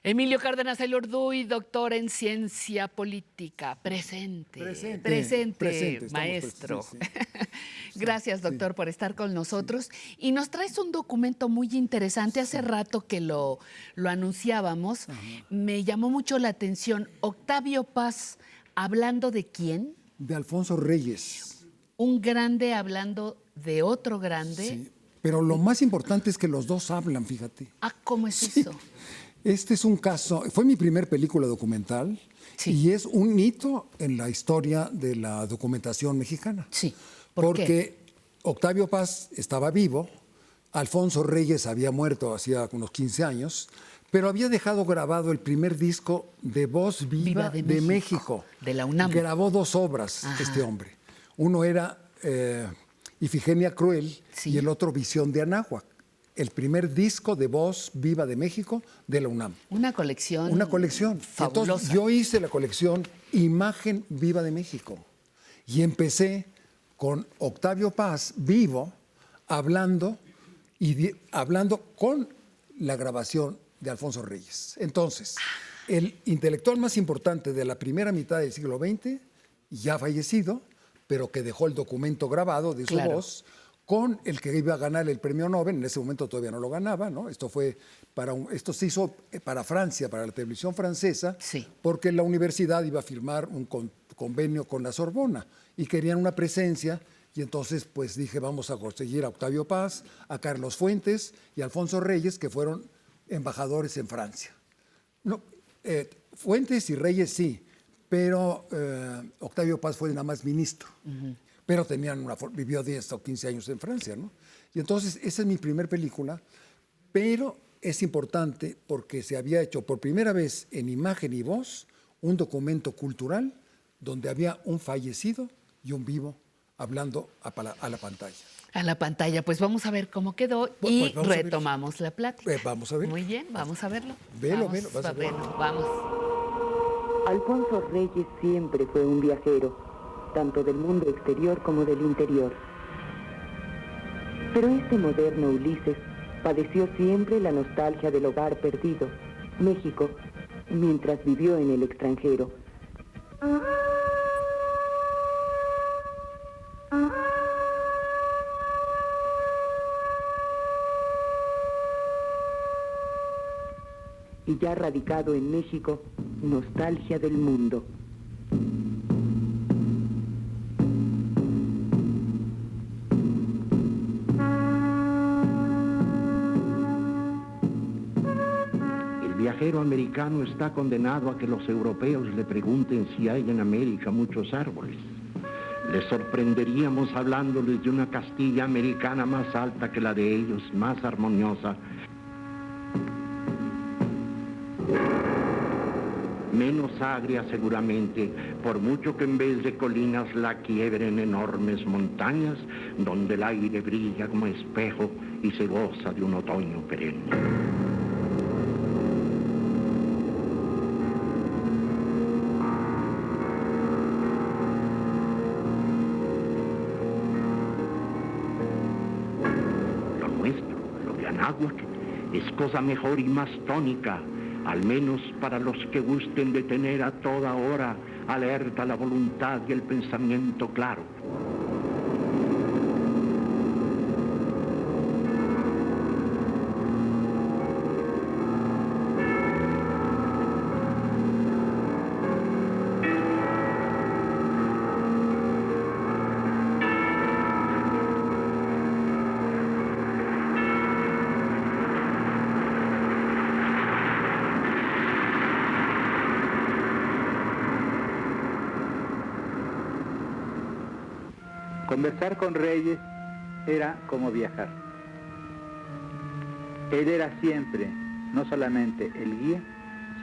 Emilio Cárdenas Elorduy, doctor en ciencia política. Presente, maestro. Sí. Gracias, doctor, por estar con nosotros. Y nos traes un documento muy interesante. Hace rato que lo anunciábamos. Me llamó mucho la atención. Octavio Paz, ¿hablando de quién? De Alfonso Reyes. Un grande hablando de otro grande. Sí, pero lo más importante es que los dos hablan, fíjate. Ah, ¿cómo es eso? Este es un caso, fue mi primer película documental y es un hito en la historia de la documentación mexicana. Sí. Porque Octavio Paz estaba vivo, Alfonso Reyes había muerto hacía unos 15 años, pero había dejado grabado el primer disco de Voz Viva de México. De la UNAM. Grabó 2 obras este hombre. Uno era Ifigenia Cruel y el otro Visión de Anáhuac. El primer disco de Voz Viva de México de la UNAM. Una colección. Una colección. Fabulosa. Entonces, yo hice la colección Imagen Viva de México. Y empecé con Octavio Paz vivo, hablando con la grabación de Alfonso Reyes. Entonces, el intelectual más importante de la primera mitad del siglo XX, ya fallecido, pero que dejó el documento grabado de su voz, con el que iba a ganar el premio Nobel. En ese momento todavía no lo ganaba, ¿no? Esto se hizo para Francia, para la televisión francesa, porque la universidad iba a firmar un convenio con la Sorbona y querían una presencia, y entonces pues dije, vamos a conseguir a Octavio Paz, a Carlos Fuentes y a Alfonso Reyes, que fueron embajadores en Francia. No, Fuentes y Reyes sí, pero Octavio Paz fue nada más ministro. Pero vivió 10 o 15 años en Francia, ¿no? Y entonces, esa es mi primera película, pero es importante porque se había hecho por primera vez en imagen y voz un documento cultural donde había un fallecido y un vivo hablando a la pantalla. A la pantalla, pues vamos a ver cómo quedó y retomamos la plática. Vamos a ver. Muy bien, vamos a verlo. Velo. Vamos. Alfonso Reyes siempre fue un viajero, tanto del mundo exterior como del interior. Pero este moderno Ulises padeció siempre la nostalgia del hogar perdido, México, mientras vivió en el extranjero. Y ya radicado en México, nostalgia del mundo. El viajero americano está condenado a que los europeos le pregunten si hay en América muchos árboles. Les sorprenderíamos hablándoles de una Castilla americana más alta que la de ellos, más armoniosa, menos agria seguramente, por mucho que en vez de colinas la quiebren enormes montañas, donde el aire brilla como espejo y se goza de un otoño perenne. Lo nuestro, lo de Anáhuac, es cosa mejor y más tónica, al menos para los que gusten de tener a toda hora alerta la voluntad y el pensamiento claro. Conversar con Reyes era como viajar. Él era siempre, no solamente el guía,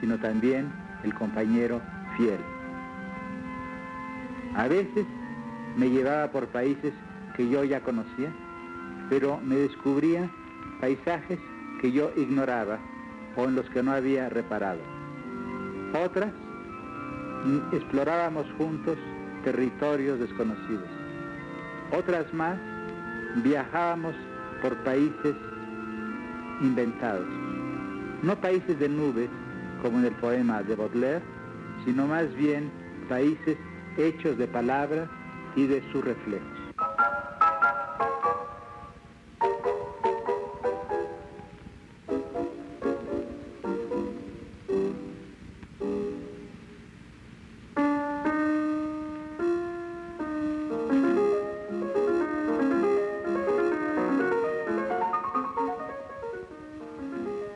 sino también el compañero fiel. A veces me llevaba por países que yo ya conocía, pero me descubría paisajes que yo ignoraba o en los que no había reparado. Otras, explorábamos juntos territorios desconocidos. Otras más, viajábamos por países inventados. No países de nubes, como en el poema de Baudelaire, sino más bien países hechos de palabras y de sus reflejos.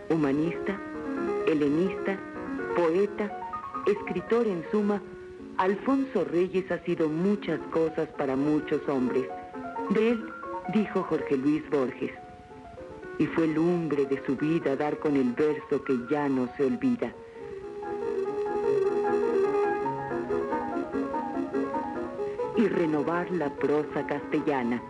Humanista, helenista, poeta, escritor en suma, Alfonso Reyes ha sido muchas cosas para muchos hombres. De él dijo Jorge Luis Borges: y fue lumbre de su vida dar con el verso que ya no se olvida. Y renovar la prosa castellana.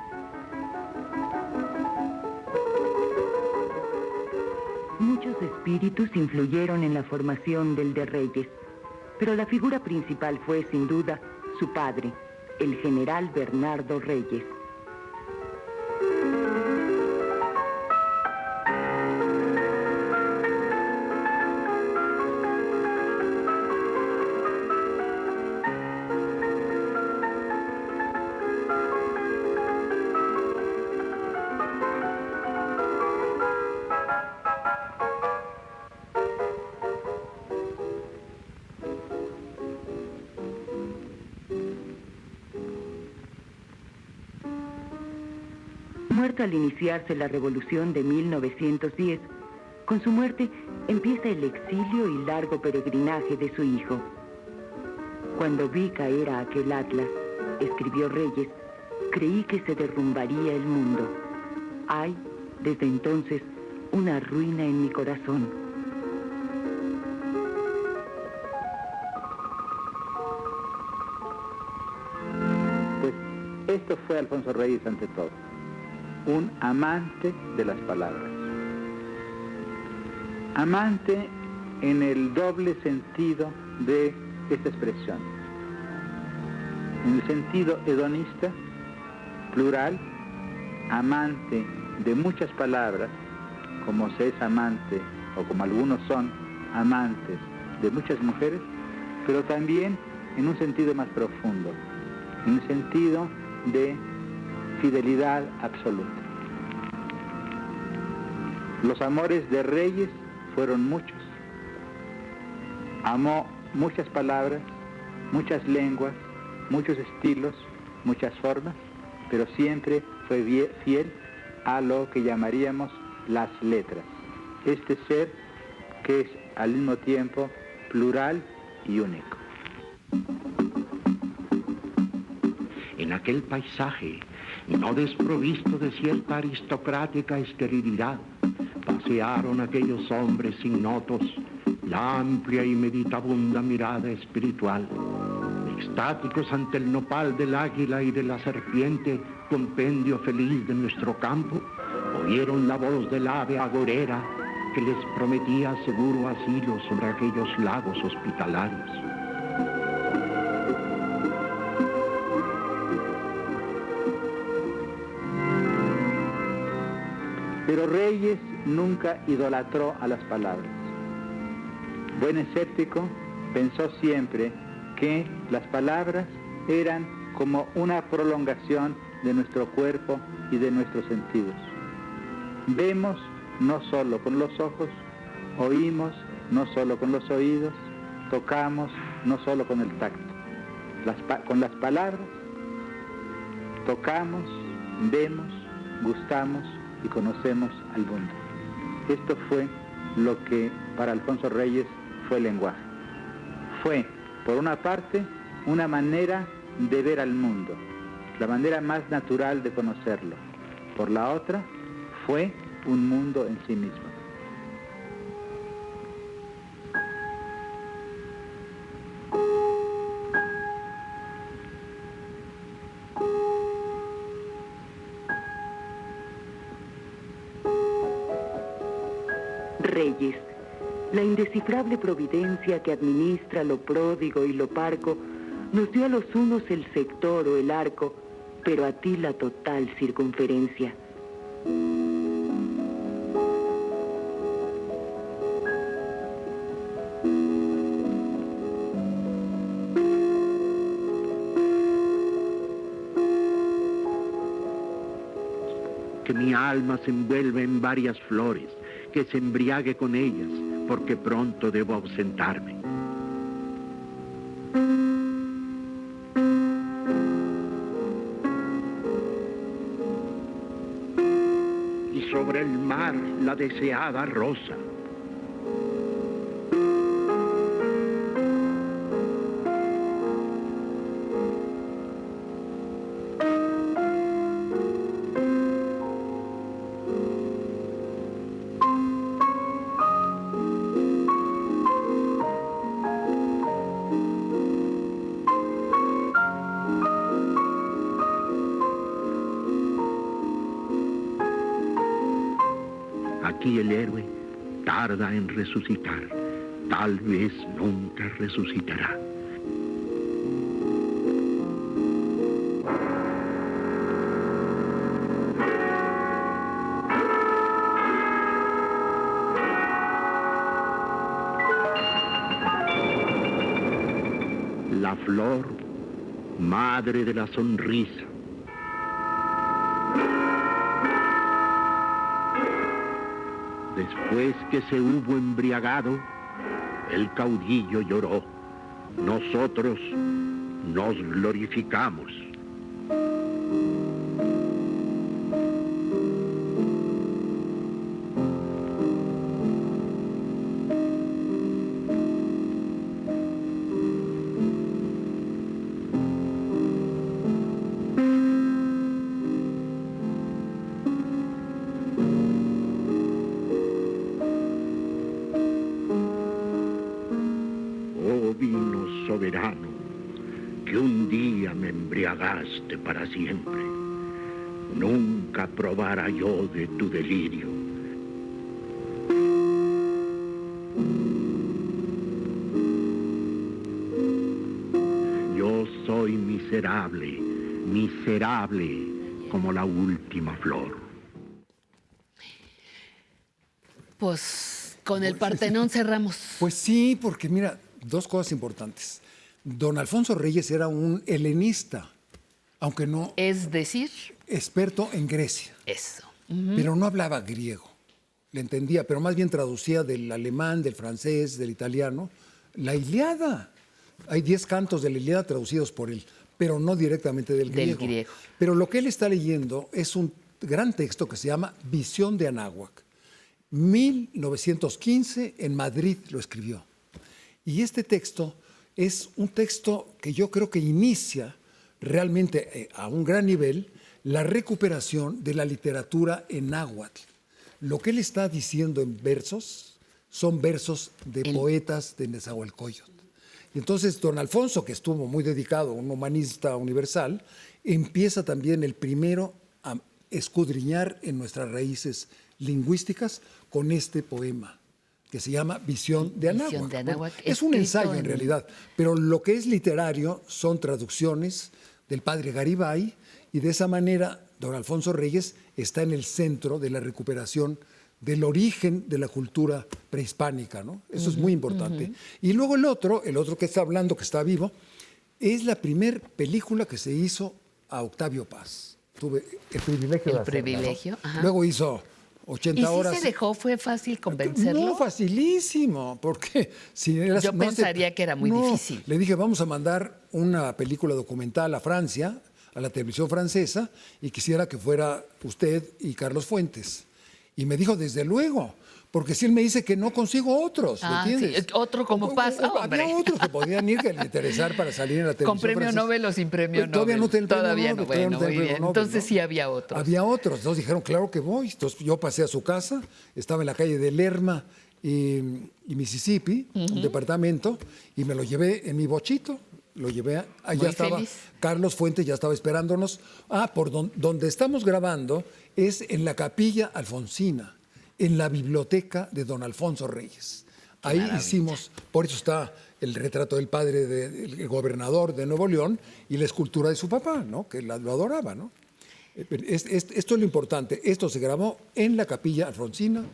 Muchos espíritus influyeron en la formación del de Reyes, pero la figura principal fue, sin duda, su padre, el general Bernardo Reyes. Muerto al iniciarse la revolución de 1910, con su muerte empieza el exilio y largo peregrinaje de su hijo. Cuando vi caer a aquel atlas, escribió Reyes, creí que se derrumbaría el mundo. Hay, desde entonces, una ruina en mi corazón. Pues esto fue Alfonso Reyes ante todo. Un amante de las palabras. Amante en el doble sentido de esta expresión. En el sentido hedonista, plural, amante de muchas palabras, como se es amante, o como algunos son amantes de muchas mujeres, pero también en un sentido más profundo, en el sentido de fidelidad absoluta. Los amores de Reyes fueron muchos. Amó muchas palabras, muchas lenguas, muchos estilos, muchas formas, pero siempre fue fiel a lo que llamaríamos las letras. Este ser que es al mismo tiempo plural y único. En aquel paisaje, no desprovisto de cierta aristocrática esterilidad, pasearon aquellos hombres ignotos la amplia y meditabunda mirada espiritual. Extáticos ante el nopal del águila y de la serpiente, compendio feliz de nuestro campo, oyeron la voz del ave agorera que les prometía seguro asilo sobre aquellos lagos hospitalarios. Pero Reyes nunca idolatró a las palabras. Buen escéptico, pensó siempre que las palabras eran como una prolongación de nuestro cuerpo y de nuestros sentidos. Vemos no solo con los ojos, oímos no solo con los oídos, tocamos no solo con el tacto. Con las palabras tocamos, vemos, gustamos y conocemos al mundo. Esto fue lo que para Alfonso Reyes fue el lenguaje. Fue, por una parte, una manera de ver al mundo, la manera más natural de conocerlo. Por la otra, fue un mundo en sí mismo. Reyes, la indescifrable providencia que administra lo pródigo y lo parco, nos dio a los unos el sector o el arco, pero a ti la total circunferencia. que mi alma se envuelva en varias flores, que se embriague con ellas, porque pronto debo ausentarme. Y sobre el mar la deseada rosa. Aquí el héroe tarda en resucitar, tal vez nunca resucitará. La flor, madre de la sonrisa. Después que se hubo embriagado, el caudillo lloró. Nosotros nos glorificamos. Oh vino soberano, que un día me embriagaste para siempre. Nunca probara yo de tu delirio. Yo soy miserable, miserable como la última flor. Pues con el Partenón cerramos. Pues sí, porque mira, dos cosas importantes. Don Alfonso Reyes era un helenista, aunque no Es decir, experto en Grecia, eso. pero no hablaba griego. Le entendía, pero más bien traducía del alemán, del francés, del italiano, la Ilíada. Hay 10 cantos de la Ilíada traducidos por él, pero no directamente del Del griego. griego. Pero lo que él está leyendo es un gran texto que se llama Visión de Anáhuac. 1915 en Madrid lo escribió. Y este texto es un texto que yo creo que inicia realmente a un gran nivel la recuperación de la literatura en náhuatl. Lo que él está diciendo en versos son versos de poetas de Nezahualcóyotl. Y entonces don Alfonso, que estuvo muy dedicado, un humanista universal, empieza también el primero a escudriñar en nuestras raíces lingüísticas con este poema que se llama Visión de Anáhuac. Visión de Anáhuac, Bueno, es un escrito ensayo en en- realidad, pero lo que es literario son traducciones del padre Garibay, y de esa manera don Alfonso Reyes está en el centro de la recuperación del origen de la cultura prehispánica, ¿no? Eso es muy importante. Y luego el otro que está hablando, que está vivo, es la primer película que se hizo a Octavio Paz. Tuve el privilegio de hacerla, ¿no? privilegio, ajá. Luego hizo 80 ¿Y si horas. se dejó? ¿Fue fácil convencerlo? No, facilísimo, porque si era- Yo pensaría que era muy difícil. Le dije, vamos a mandar una película documental a Francia, a la televisión francesa, y quisiera que fuera usted y Carlos Fuentes. Y me dijo, desde luego, porque si él me dice que no consigo otros, ¿me Ah, entiendes? sí, otro como Paz, hombre. Había otros que podían ir, que le interesar para salir en la televisión ¿Con premio francesa. Nobel o sin premio Nobel? Todavía no tenía el premio Todavía Nobel, no, bueno, tenía el muy premio bien. Nobel, Entonces ¿no? sí había otros. Había otros. Entonces dijeron, claro que voy. Entonces yo pasé a su casa, estaba en la calle de Lerma y Mississippi, un departamento, y me lo llevé en mi bochito. Lo llevé, allá Muy estaba, feliz. Carlos Fuentes ya estaba esperándonos. Por donde estamos grabando es en la Capilla Alfonsina, en la biblioteca de don Alfonso Reyes. Ahí hicimos, por eso está el retrato del padre del gobernador de Nuevo León y la escultura de su papá, ¿no? Que lo adoraba, ¿no? Esto es lo importante. Esto se grabó en la Capilla Alfonsina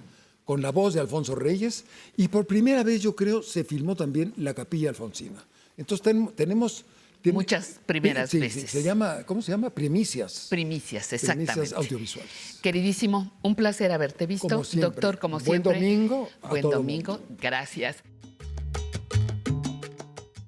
con la voz de Alfonso Reyes y por primera vez, yo creo, se filmó también la Capilla Alfonsina. Entonces tenemos muchas primeras sí, veces. Se llama, ¿cómo se llama? Primicias. Primicias, exactamente. Primicias audiovisuales. Queridísimo, un placer haberte visto. Como siempre. Doctor, como Buen siempre. domingo a Buen todo domingo. mundo. Gracias.